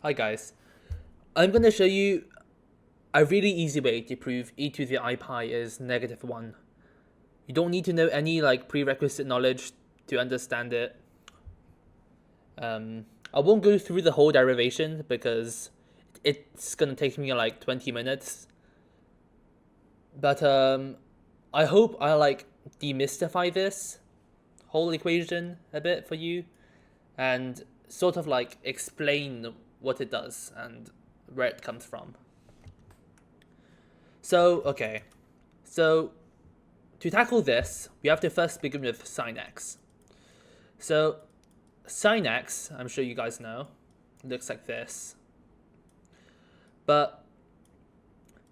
Hi guys, I'm going to show you a really easy way to prove e to the I pi is -1. You don't need to know any prerequisite knowledge to understand it. I won't go through the whole derivation because it's going to take me like 20 minutes. But I hope I demystify this whole equation a bit for you and sort of explain what it does and where it comes from. So to tackle this, we have to first begin with sine x. So sine x, I'm sure you guys know, looks like this. But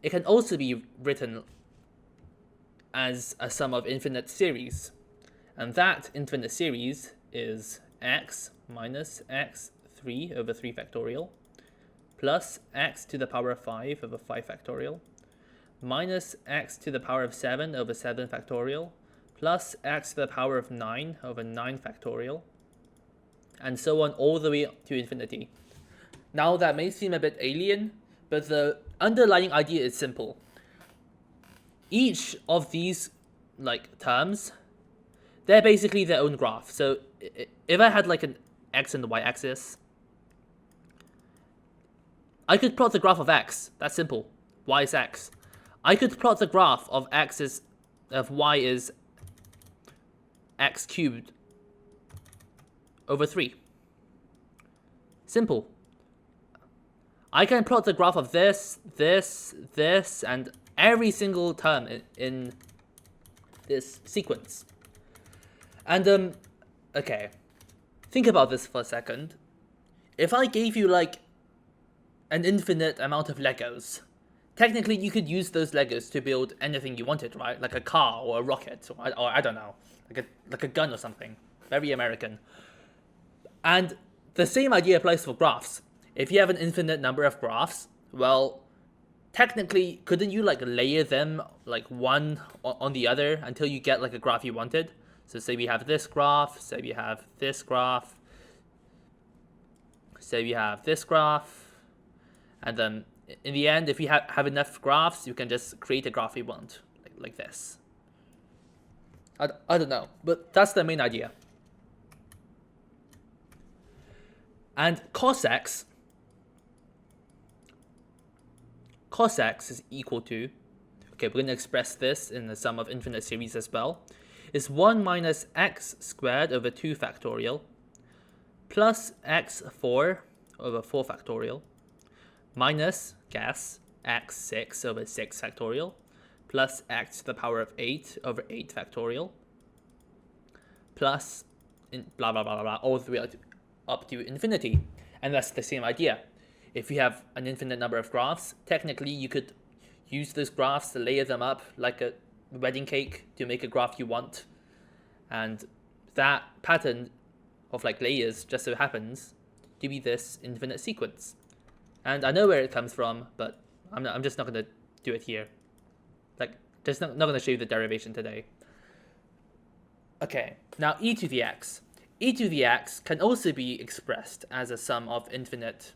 it can also be written as a sum of infinite series. And that infinite series is x minus x3 over 3 factorial plus x to the power of 5 over 5 factorial minus x to the power of 7 over 7 factorial plus x to the power of 9 over 9 factorial, and so on all the way to infinity. Now that may seem a bit alien, but the underlying idea is simple. Each of these terms, they're basically their own graph. So if I had an x and the y-axis, I could plot the graph of x. That's simple. Y is x. I could plot the graph of y is x cubed over 3. Simple. I can plot the graph of this, and every single term in this sequence. And okay, think about this for a second. If I gave you an infinite amount of Legos, technically you could use those Legos to build anything you wanted, right? Like a car or a rocket, or I don't know, like a gun or something. Very American. And the same idea applies for graphs. If you have an infinite number of graphs, well, technically, couldn't you layer them one on the other until you get a graph you wanted? So say we have this graph, say we have this graph, say we have this graph, and then in the end, if you have enough graphs, you can just create a graph you want, like this. I don't know, but that's the main idea. And cos x is equal to, okay, we're going to express this in the sum of infinite series as well, is 1 minus x squared over 2 factorial plus x4 over 4 factorial minus, guess, x6 over 6 factorial plus x to the power of 8 over 8 factorial plus blah, blah, blah, blah, blah, all the way up to infinity. And that's the same idea. If you have an infinite number of graphs, technically you could use those graphs to layer them up like a wedding cake to make a graph you want. And that pattern of layers just so happens to be this infinite sequence. And I know where it comes from, but I'm just not going to do it here. Just not going to show you the derivation today. Okay, now e to the x. E to the x can also be expressed as a sum of infinite,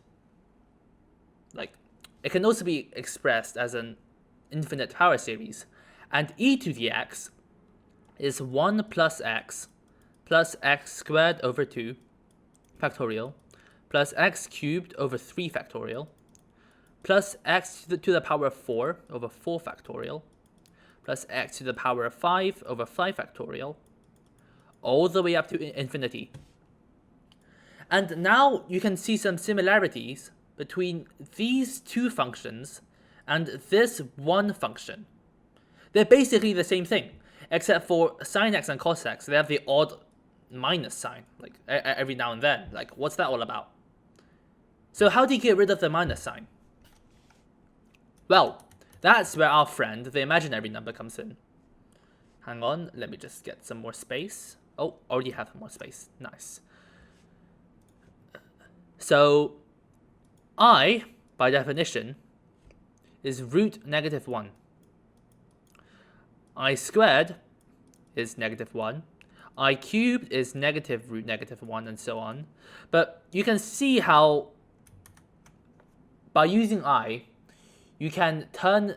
it can also be expressed as an infinite power series. And e to the x is 1 plus x squared over 2 factorial plus x cubed over 3 factorial plus x to the power of 4 over 4 factorial plus x to the power of 5 over 5 factorial, all the way up to infinity. And now you can see some similarities between these two functions and this one function. They're basically the same thing, except for sine x and cos x, they have the odd minus sign, every now and then. What's that all about? So how do you get rid of the minus sign? Well, that's where our friend, the imaginary number, comes in. Hang on, let me just get some more space. Oh, already have more space. Nice. So, I, by definition, is root -1. I squared is -1. I cubed is negative root -1, and so on. But you can see how by using I, you can turn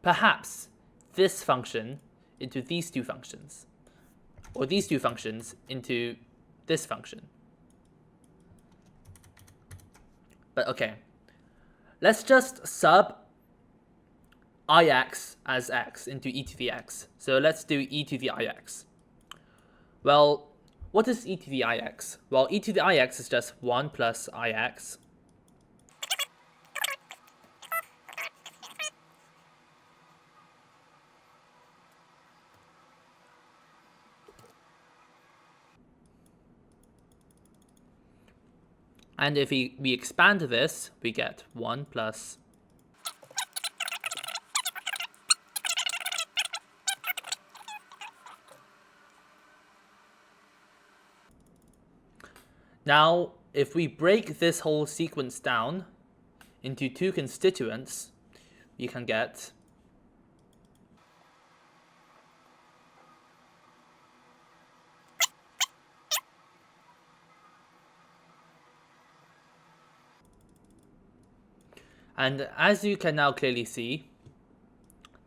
perhaps this function into these two functions, or these two functions into this function. But okay, let's just sub ix as x into e to the x. So let's do e to the ix. Well, what is e to the ix? Well, e to the ix is just 1 plus ix. And if we expand this, we get 1 plus Now, if we break this whole sequence down into two constituents, we can get and as you can now clearly see,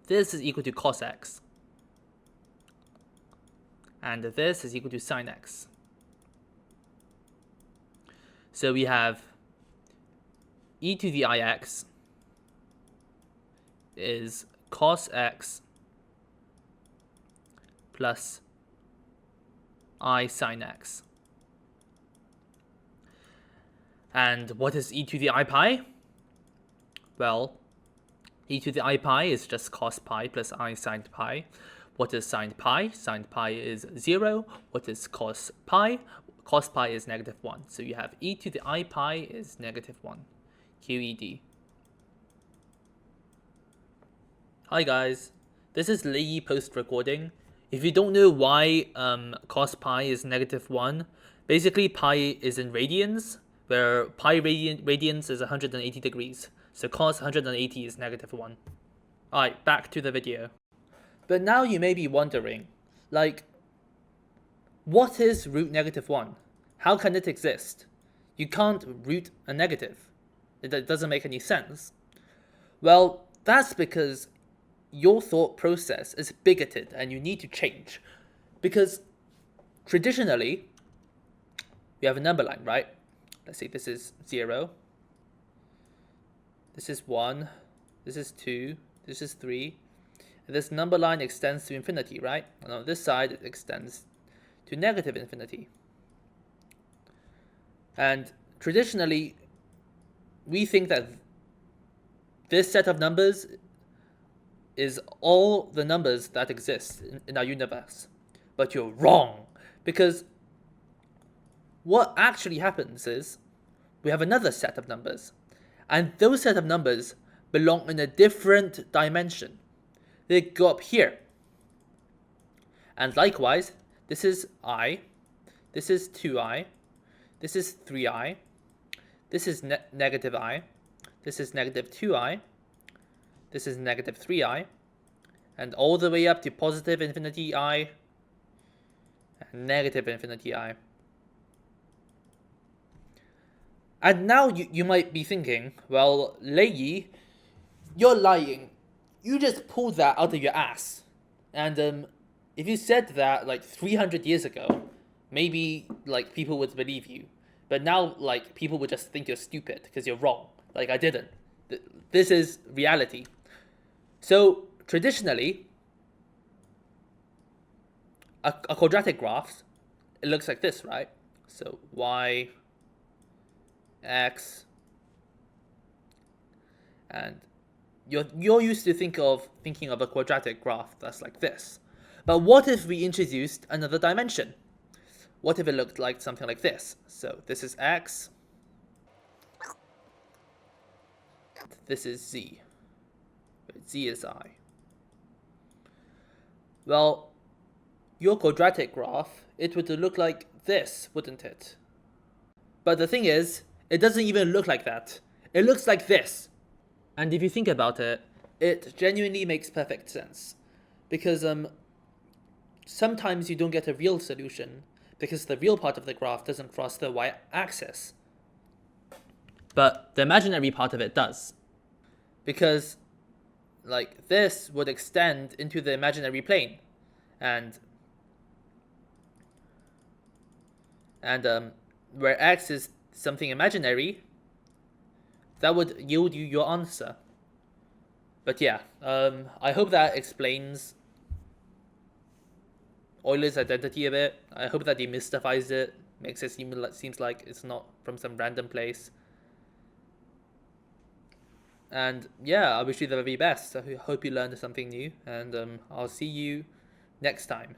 this is equal to cos x. And this is equal to sin x. So we have e to the ix is cos x plus I sin x. And what is e to the I pi? Well, e to the I pi is just cos pi plus I sin pi. What is sin pi? Sin pi is 0. What is cos pi? Cos pi is negative 1. So you have e to the I pi is negative 1. QED. Hi guys, this is Lei Yi post-recording. If you don't know why cos pi is negative 1, basically pi is in radians, where pi radians is 180 degrees. So cos 180 is negative 1. Alright, back to the video. But now you may be wondering, like, what is root negative 1? How can it exist? You can't root a negative. It doesn't make any sense. Well, that's because your thought process is bigoted and you need to change. Because traditionally, we have a number line, right? Let's say this is 0. This is 1. This is 2. This is 3. And this number line extends to infinity, right? And on this side, it extends to negative infinity. And traditionally, we think that this set of numbers is all the numbers that exist in our universe. But you're wrong, because what actually happens is we have another set of numbers, and those set of numbers belong in a different dimension. They go up here. And likewise, this is I, this is 2i, this is 3i, this is negative I, this is negative 2i, this is negative 3i, and all the way up to positive infinity I, and negative infinity I. And now you might be thinking, well, Lei Yi, you're lying. You just pulled that out of your ass. And if you said that like 300 years ago, maybe like people would believe you. But now like people would just think you're stupid because you're wrong. Like I didn't. This is reality. So traditionally, a quadratic graph, it looks like this, right? So y, x, and you're used to thinking of a quadratic graph that's like this. But what if we introduced another dimension? What if it looked like something like this? So this is x, this is z. Z is I. Well, your quadratic graph, it would look like this, wouldn't it? But the thing is, it doesn't even look like that. It looks like this. And if you think about it, it genuinely makes perfect sense. Because sometimes you don't get a real solution because the real part of the graph doesn't cross the y-axis. but the imaginary part of it does. Because, like, this would extend into the imaginary plane. And where x is something imaginary, that would yield you your answer. But yeah, I hope that explains Euler's identity a bit. I hope that demystifies it, makes it seems like it's not from some random place. And yeah, I wish you the very best. I hope you learned something new, and I'll see you next time.